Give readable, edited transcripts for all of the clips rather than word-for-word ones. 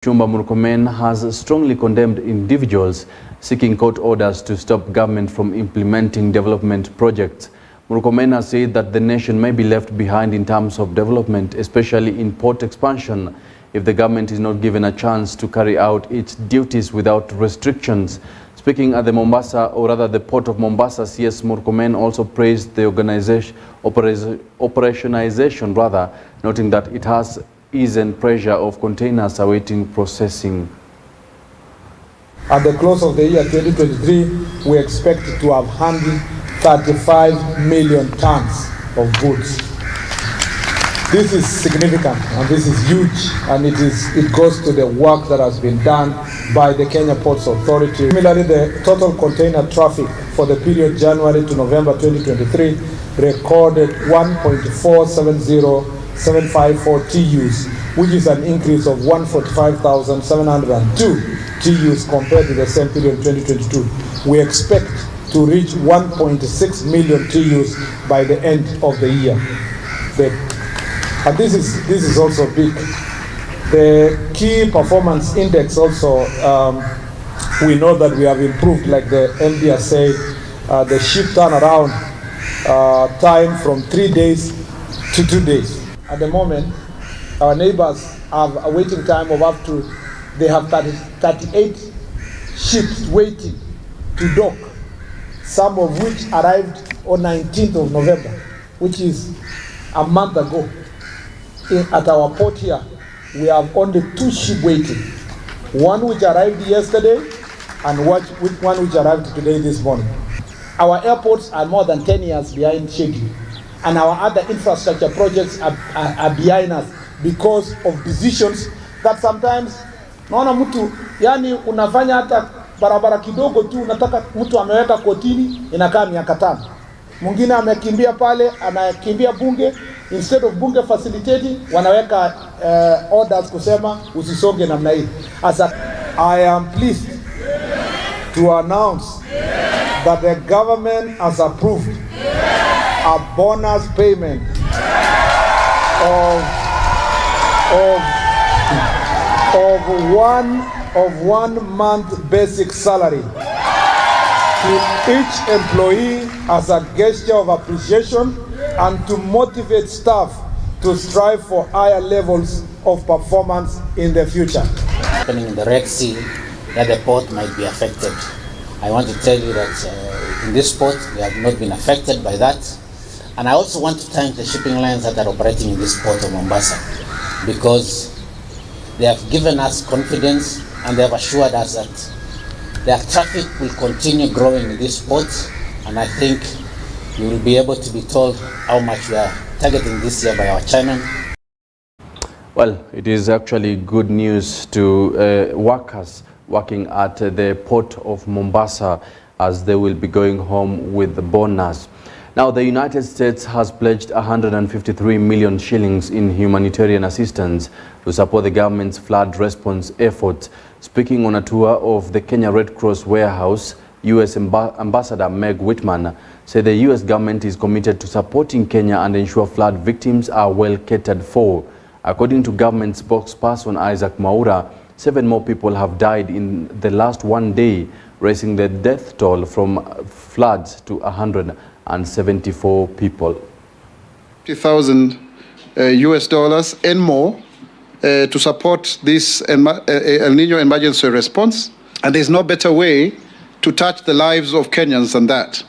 Chumba Murkomen has strongly condemned individuals seeking court orders to stop government from implementing development projects. Murkomen has said that the nation may be left behind in terms of development, especially in port expansion, if the government is not given a chance to carry out its duties without restrictions. Speaking at the the port of Mombasa, CS Murkomen also praised the operationalization, noting that it has ease and pressure of containers awaiting processing. At the close of the year 2023, we expect to have handled 35 million tons of goods. This is significant and this is huge, and it goes to the work that has been done by the Kenya Ports Authority. Similarly, the total container traffic for the period January to November 2023 recorded 1.470754 TEUs, which is an increase of 145,702 TEUs compared to the same period in 2022. We expect to reach 1.6 million TEUs by the end of the year. And this is also big. The key performance index also, we know that we have improved, like the MD has said, the ship turnaround time from 3 days to 2 days. At the moment, our neighbors have a waiting time of up to, they have 38 ships waiting to dock, some of which arrived on 19th of November, which is a month ago. At our port here, we have only 2 ships waiting. One which arrived yesterday and one which arrived today this morning. Our airports are more than 10 years behind schedule, and our other infrastructure projects are behind us because of decisions that sometimes naona mtu yani unafanya hata barabara kidogo tu unataka mtu ameweka kotini inakaa miaka 5. Mwingine amekimbia pale anakimbia bunge, instead of bunge facilitating wanaweka orders kusema usisonge namna hii. I am pleased to announce that the government has approved a bonus payment of 1 month basic salary to each employee as a gesture of appreciation and to motivate staff to strive for higher levels of performance in the future. Happening in the Red Sea, that the port might be affected. I want to tell you that in this port, we have not been affected by that. And I also want to thank the shipping lines that are operating in this port of Mombasa, because they have given us confidence and they have assured us that their traffic will continue growing in this port. And I think you will be able to be told how much we are targeting this year by our chairman. Well, it is actually good news to workers working at the port of Mombasa, as they will be going home with the bonus. Now, the United States has pledged 153 million shillings in humanitarian assistance to support the government's flood response efforts. Speaking on a tour of the Kenya Red Cross warehouse, U.S. Ambassador Meg Whitman said the U.S. government is committed to supporting Kenya and ensure flood victims are well catered for. According to government spokesperson Isaac Mwaura, 7 more people have died in the last 1 day, raising the death toll from floods to 174 people. $50,000 US and more to support this El Niño emergency response. And there's no better way to touch the lives of Kenyans than that.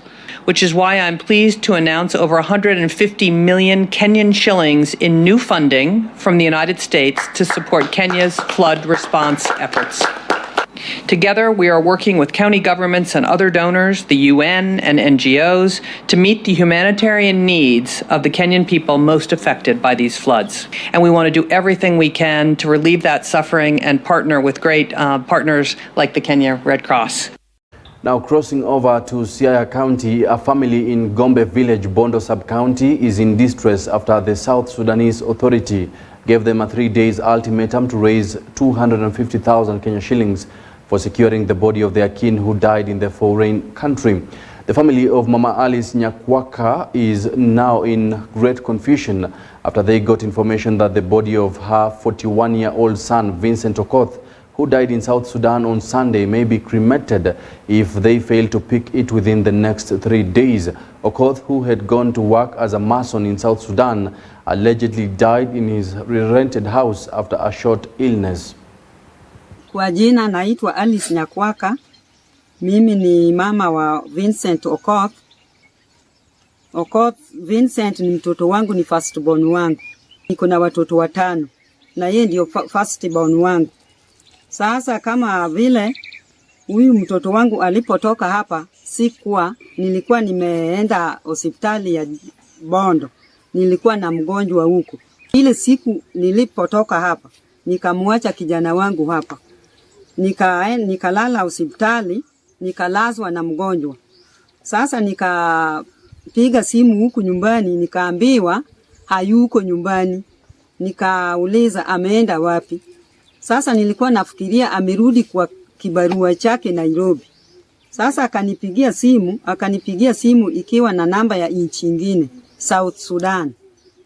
Which is why I'm pleased to announce over 150 million Kenyan shillings in new funding from the United States to support Kenya's flood response efforts. Together, we are working with county governments and other donors, the UN and NGOs, to meet the humanitarian needs of the Kenyan people most affected by these floods. And we want to do everything we can to relieve that suffering and partner with great partners like the Kenya Red Cross. Now, crossing over to Siaya County, a family in Gombe Village, Bondo Sub-County, is in distress after the South Sudanese Authority gave them a 3-day ultimatum to raise 250,000 Kenya shillings for securing the body of their kin who died in the foreign country. The family of Mama Alice Nyakwaka is now in great confusion after they got information that the body of her 41-year-old son, Vincent Okoth, who died in South Sudan on Sunday, may be cremated if they fail to pick it within the next 3 days. Okoth, who had gone to work as a mason in South Sudan, allegedly died in his rented house after a short illness. Kwa jina naitwa Alice Nyakwaka. Mimi ni mama wa Vincent Okoth. Okoth Vincent ni mtoto wangu, ni first born wangu. Niko na watoto 5 na yeye ndio first born wangu. Sasa kama vile huyu mtoto wangu alipotoka hapa, nilikuwa nimeenda hospitali ya Bondo. Nilikuwa na mgonjwa huko. Ile siku nilipotoka hapa, nikamwacha kijana wangu hapa. Nikalala hospitali, nikalazwa na mgonjwa. Sasa nikapiga simu huku nyumbani, nikaambiwa hayuko nyumbani. Nikauliza ameenda wapi? Sasa nilikuwa nafikiria amerudi kwa kibarua chake Nairobi. Sasa akanipigia simu ikiwa na namba ya nchi nyingine, South Sudan.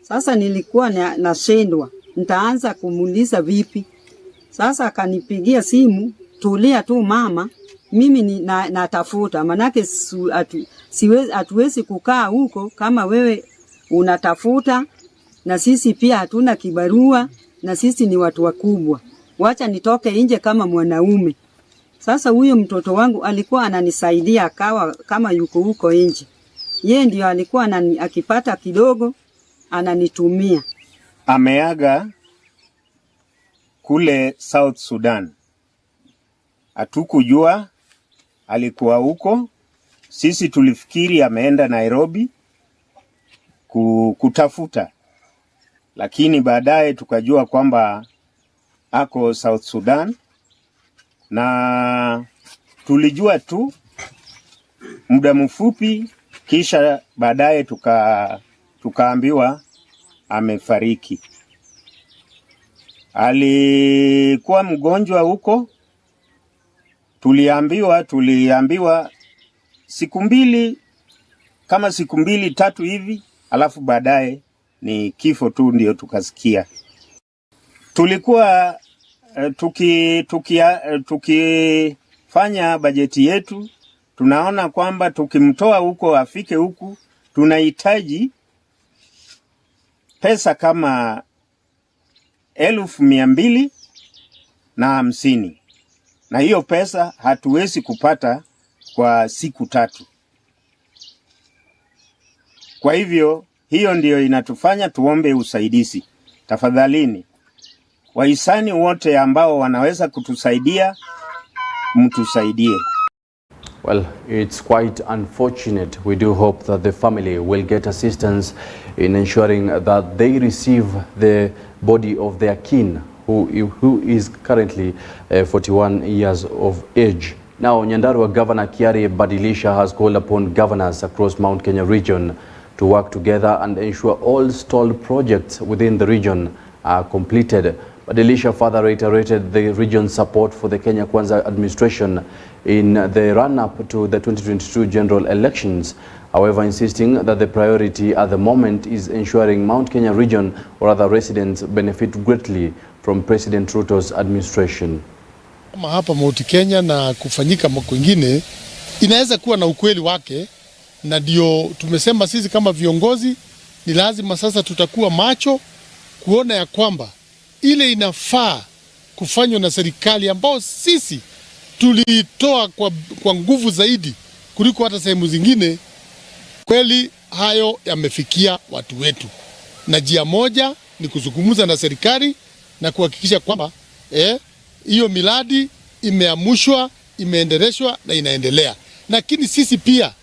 Sasa nilikuwa nashindwa, nitaanza kumuuliza vipi? Sasa akanipigia simu, tulia tu mama, mimi natafuta, manake hatuwezi kukaa huko kama wewe unatafuta, na sisi pia hatuna kibarua, na sisi ni watu wakubwa. Wacha nitoke nje kama mwanaume. Sasa huyo mtoto wangu alikuwa ananisaidia, akawa kama yuko huko nje. Yeye ndio alikuwa akipata kidogo ananitumia. Ameaga kule South Sudan. Hatukujua alikuwa huko. Sisi tulifikiri ameenda Nairobi kutafuta. Lakini baadaye tukajua kwamba ako South Sudan, na tulijua tu muda mfupi, kisha baadaye tukaambiwa amefariki. Alikuwa mgonjwa huko, tuliambiwa siku 2 3 hivi, alafu baadaye ni kifo tu ndio tukasikia. Tulikuwa tukifanya bajeti yetu, tunaona kwamba tukimtoa huko afike huku tunahitaji pesa kama 250, na hiyo pesa hatuwezi kupata kwa siku 3. Kwa hivyo hiyo ndio inatufanya tuombe usaidizi. Tafadhalini wahisani wote ambao wanaweza kutusaidia, mtusaidie. Well, it's quite unfortunate. We do hope that the family will get assistance in ensuring that they receive the body of their kin, who is currently 41 years of age. Now, Nyandarua Governor Kiari Badilisha has called upon governors across Mount Kenya region to work together and ensure all stalled projects within the region are completed. Badilisha further reiterated the region's support for the Kenya Kwanza administration in the run-up to the 2022 general elections, however insisting that the priority at the moment is ensuring Mount Kenya region or other residents benefit greatly from President Ruto's administration. Hapa Mount Kenya na kufanyika kwingine inaweza kuwa na ukweli wake, na ndio tumesema sisi kama viongozi ni lazima sasa tutakuwa macho kuona ya kwamba ile inafaa kufanywa na serikali ambao sisi tulitoa kwa nguvu zaidi kuliko hata sehemu zingine, kweli hayo yamefikia watu wetu. Na njia moja ni kuzungumza na serikali na kuhakikisha kwamba hiyo miradi imeamushwa, imeendeleshwa na inaendelea. Lakini sisi pia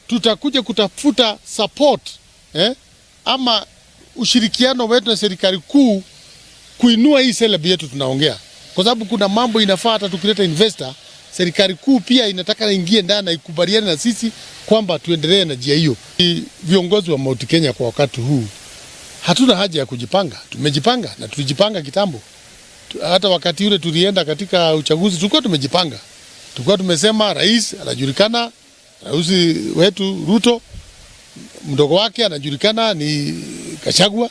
tutakuja kutafuta support ama ushirikiano wetu na serikali kuu kuinua hii selebi yetu tunaongea. Kwa sababu kuna mambo inafaa hata tukileta investor, serikali kuu pia inataka ingie ndani na ikubaliane na sisi kwamba tuendelee na njia hiyo. Viongozi wa Mount Kenya kwa wakati huu hatuna haja ya kujipanga. Tumejipanga na tulijipanga kitambo. Hata wakati ule tulienda katika uchaguzi tulikuwa tumejipanga. Tulikuwa tumesema rais anajulikana, rais wetu Ruto, mdogo wake anajulikana ni Kachagua,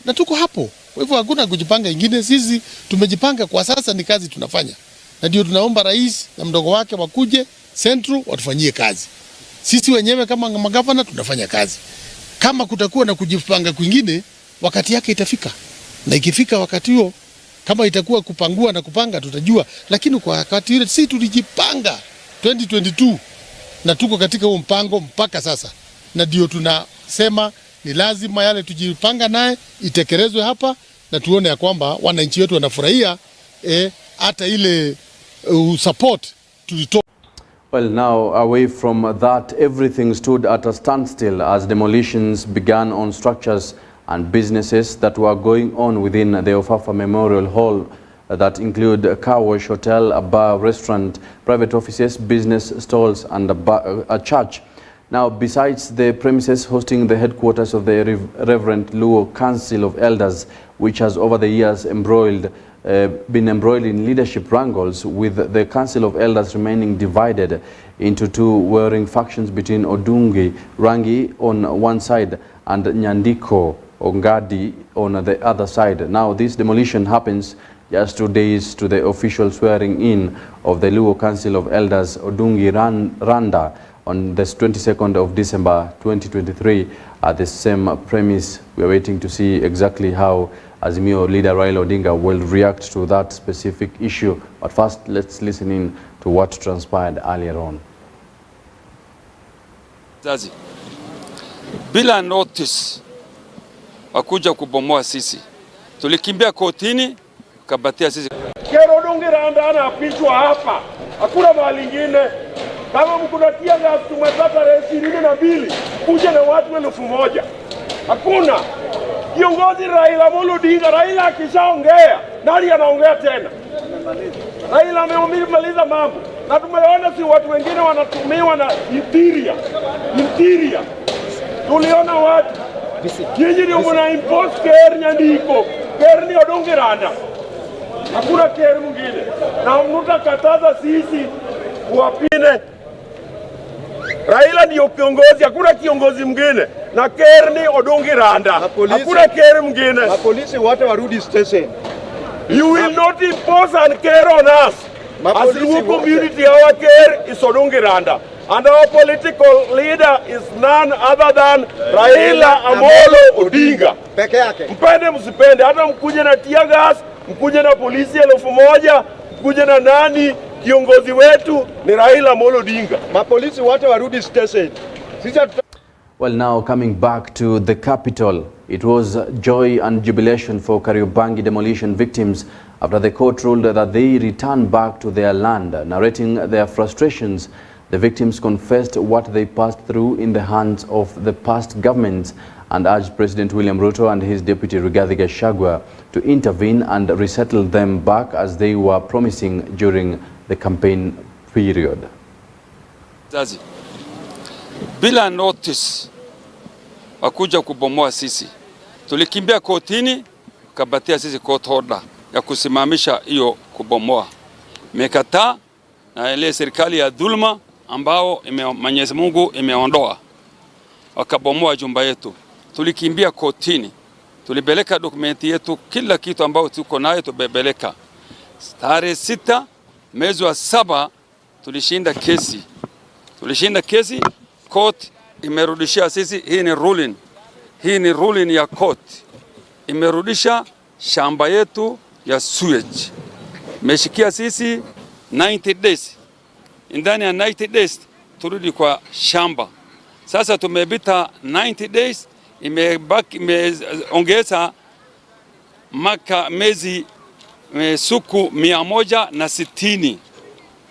na tuko hapo. Kwa hivyo hakuna kujipanga ingine, sisi tumejipanga kwa sasa, ni kazi tunafanya. Na ndio tunaomba rais na mdogo wake wakuje Central watufanyie kazi. Sisi wenyewe kama magavana tunafanya kazi. Kama kutakuwa na kujipanga kwingine, wakati yake itafika. Na ikifika wakati huo, kama itakuwa kupangua na kupanga tutajua, lakini kwa wakati ule sisi tulijipanga 2022 na tuko katika huo mpango mpaka sasa. Na ndio tunasema ni lazima yale tujipanga naye itekelezwe hapa, na tuone ya kwamba wananchi wetu wanafurahia hata ile support tulitoa. Well, now away from that, everything stood at a standstill as demolitions began on structures and businesses that were going on within the Ofafa Memorial Hall that include a car wash, hotel, a bar, restaurant, private offices, business stalls and a church. Now, besides the premises hosting the headquarters of the Reverend Luo Council of Elders, which has over the years been embroiled in leadership wrangles, with the Council of Elders remaining divided into two warring factions between Odungi Rangi on one side and Nyandiko Ongadi on the other side. Now, this demolition happens just 2 days to the official swearing in of the Luo Council of Elders Odungi Randa on the 22nd of December 2023 at the same premise. We are waiting to see exactly how Azimio leader Raila Odinga will react to that specific issue. But first, let's listen in to what transpired earlier on. Zazi, bila notice wakuja kubomoa sisi, tulikimbia kotini, kabatia sisi. Kero Odungi Randa anaapishwa hapa, hakuna mahali ingine. Kama mkunatia gas tumepata tarehe 22 kuja na watu 1000. Hakuna. Kiongozi Raila Amolo Odinga, Raila akishaongea, nani anaongea tena? Raila amemaliza mambo. Na tumeona si watu wengine wanatumiwa na interior. Tuliona watu. Nyinyi ndio mna impose care Nyandiko. Care ni Odungi Randa. Hakuna care mwingine. Na mtakataza sisi kuwapine. Raila ndio kiongozi, hakuna kiongozi mwingine. Na care ni Odungi Randa. Hakuna care mwingine. Mapolisi wote warudi station. You will not impose and care on us. As Luo community, our care is Odungi Randa. And our political leader is none other than Raila Amolo Odinga. Peke yake. Mpende msipende, hata mkuje na tear gas, mkuje na polisi 1000, mkuje na nani, kiongozi wetu ni Raila Amolo Odinga. Mapolisi wote warudi station. Well, now coming back to the capital, it was joy and jubilation for Kariobangi demolition victims after the court ruled that they return back to their land. Narrating their frustrations, the victims confessed what they passed through in the hands of the past governments and urged President William Ruto and his deputy Rigathi Gachagua to intervene and resettle them back as they were promising during the campaign period. Zazi, bila notice wakuja kubomoa sisi, tulikimbia kotini, kabatia sisi court order ya kusimamisha hiyo kubomoa. Mekataa na ile serikali ya dhulma ambao Mwenyezi Mungu imeondoa, wakabomoa jumba yetu. Tulikimbia kotini, tulibeleka dokumenti yetu, kila kitu ambao tuko nayo tubebeleka. Tarehe 6 mwezi wa 7 tulishinda kesi. Court imerudishia sisi, hii ni ruling ya court, imerudisha shamba yetu ya sewage. Meshikia sisi 90 days. Ndani ya 90 days turudi kwa shamba. Sasa tumebita 90 days, imeongeza miezi suku 160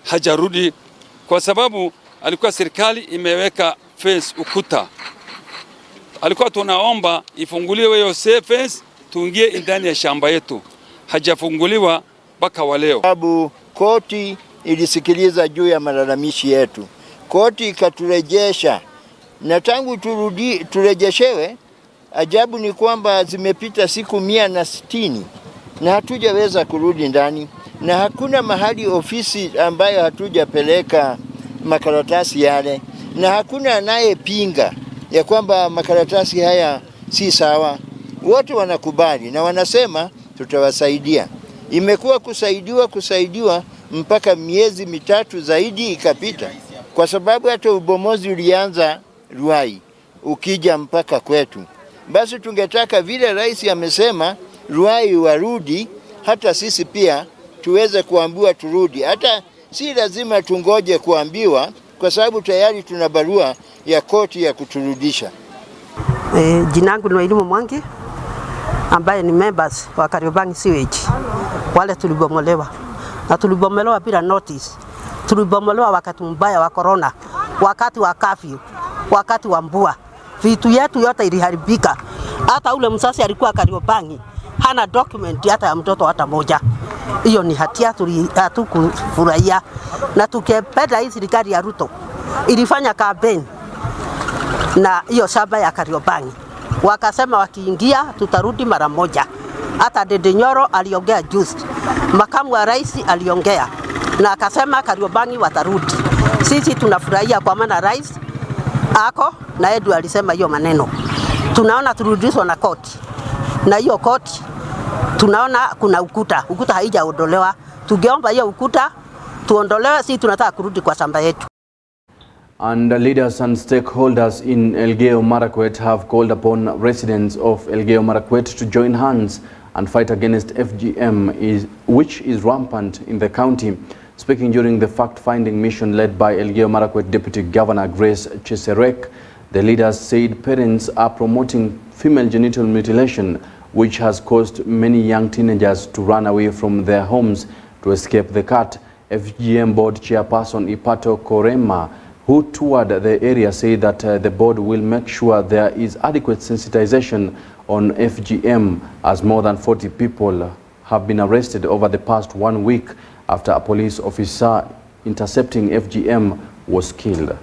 hajarudi, kwa sababu alikuwa serikali imeweka fence ukuta. Alikuwa tunaomba ifunguliwe hiyo fence tuingie ndani ya shamba yetu. Hajafunguliwa mpaka wa leo. Sababu koti ilisikiliza juu ya malalamishi yetu. Koti ikaturejesha. Na tangu turejeshewe, ajabu ni kwamba zimepita siku 160 na hatujaweza kurudi ndani, na hakuna mahali ofisi ambayo hatujapeleka makaratasi yale, na hakuna anayepinga ya kwamba makaratasi haya si sawa. wote wanakubali na wanasema tutawasaidia. Imekuwa kusaidiwa mpaka miezi mitatu zaidi ikapita, kwa sababu hata ubomozi ulianza Ruai ukija mpaka kwetu. Basi tungetaka vile rais amesema Ruai warudi, hata sisi pia tuweze kuambiwa turudi. Hata si lazima tungoje kuambiwa, kwa sababu tayari tuna barua ya koti ya kuturudisha. Jina langu ni Elimu Mwangi, ambaye ni members wa Kariobangi sewage. Wale tulibomolewa na tulibomolewa bila notice. Tulibomolewa wakati mbaya wa corona, wakati wa curfew, wakati wa mvua. Vitu yetu yote iliharibika. Hata ule msasi alikuwa Kariobangi hana document hata ya mtoto hata moja. Hiyo ni hatia hatukufurahia, na tukipenda hii serikali ya Ruto ilifanya campaign na hiyo shamba ya Kariobangi, wakasema wakiingia tutarudi mara moja. Hata Dede Nyoro aliongea juzi, makamu wa rais aliongea na akasema Kariobangi watarudi. Sisi tunafurahia kwa maana rais ako na Edu alisema hiyo maneno. Tunaona turudishwa na koti, na hiyo koti tunaona kuna ukuta haijaondolewa. Tungeomba hiyo ukuta tuondolewe, sisi tunataka kurudi kwa shamba yetu. And leaders and stakeholders in Elgeyo Marakwet have called upon residents of Elgeyo Marakwet to join hands and fight against FGM, which is rampant in the county. Speaking during the fact-finding mission led by Elgeyo Marakwet Deputy Governor Grace Cheserek, the leaders said parents are promoting female genital mutilation, which has caused many young teenagers to run away from their homes to escape the cut. FGM board chairperson Ipato Korema, who toured the area, said that the board will make sure there is adequate sensitization on FGM, as more than 40 people have been arrested over the past 1 week after a police officer intercepting FGM was killed.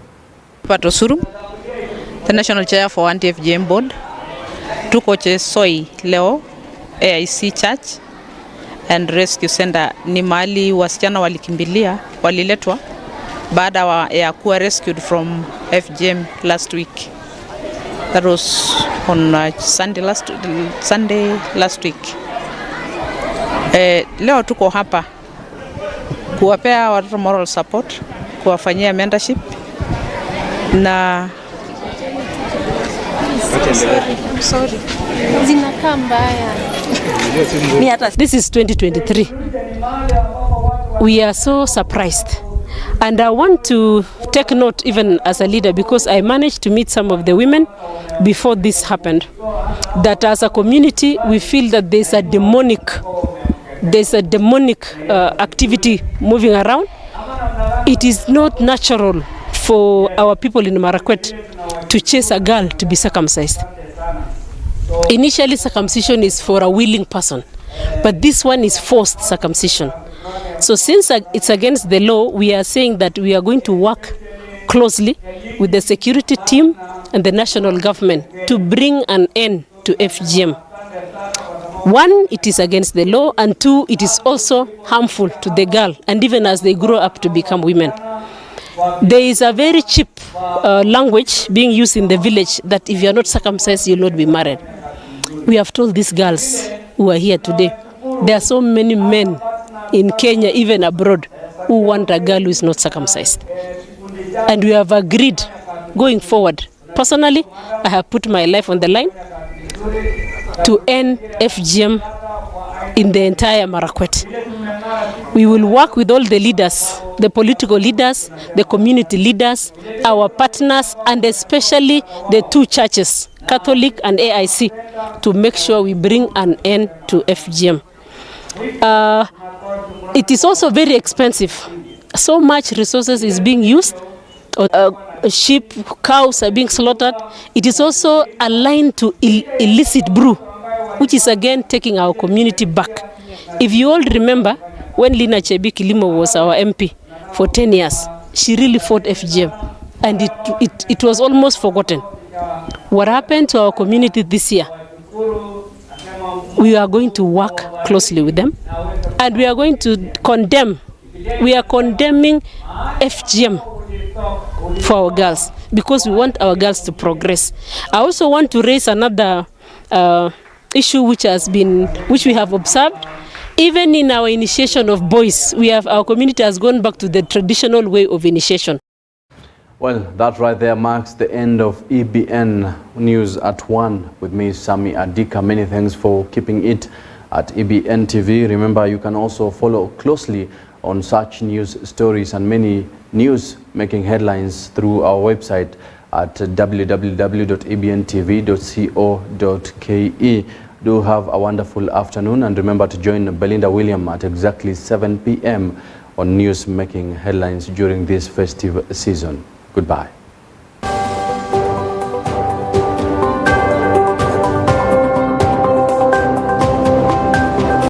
Ipato Suru, the National Chair for Anti-FGM Board. Tuko Chesoi leo AIC Church and Rescue Center. Ni mahali wasichana walikimbilia, waliletwa baada ya kuwa rescued from FGM last week. That was on Sunday last week. Leo tuko hapa kuwapea watoto moral support, kuwafanyia mentorship na sorry. Zinakaa mbaya. This is 2023. We are so surprised. And I want to take note even as a leader, because I managed to meet some of the women before this happened, that as a community we feel that there's a demonic activity moving around. It is not natural for our people in Marakwet to chase a girl to be circumcised. Initially, circumcision is for a willing person, but this one is forced circumcision. So since it's against the law, we are saying that we are going to work closely with the security team and the national government to bring an end to FGM. One, it is against the law, and two, it is also harmful to the girl, and even as they grow up to become women. There is a very cheap language being used in the village that if you are not circumcised, you will not be married. We have told these girls who are here today, there are so many men in Kenya, even abroad, who want a girl who is not circumcised. And we have agreed going forward. Personally, I have put my life on the line to end FGM in the entire Marakwet. We will work with all the leaders, the political leaders, the community leaders, our partners, and especially the two churches, Catholic and AIC, to make sure we bring an end to FGM. It is also very expensive. So much resources is being used. Sheep, cows are being slaughtered. It is also aligned to illicit brew, which is again taking our community back. If you all remember, when Lina Chebi Kilimo was our MP for 10 years, she really fought FGM, and it was almost forgotten. What happened to our community this year? We are going to work closely with them, and we are going to condemn. We are condemning FGM for our girls, because we want our girls to progress. I also want to raise another issue which we have observed. Even in our initiation of boys, our community has gone back to the traditional way of initiation. Well, that right there marks the end of EBN News at 1 with me, Sami Adika. Many thanks for keeping it at EBN TV. Remember, you can also follow closely on such news stories and many news making headlines through our website at www.ebntv.co.ke. Do have a wonderful afternoon, and remember to join Belinda William at exactly 7 p.m. on news making headlines during this festive season. Goodbye.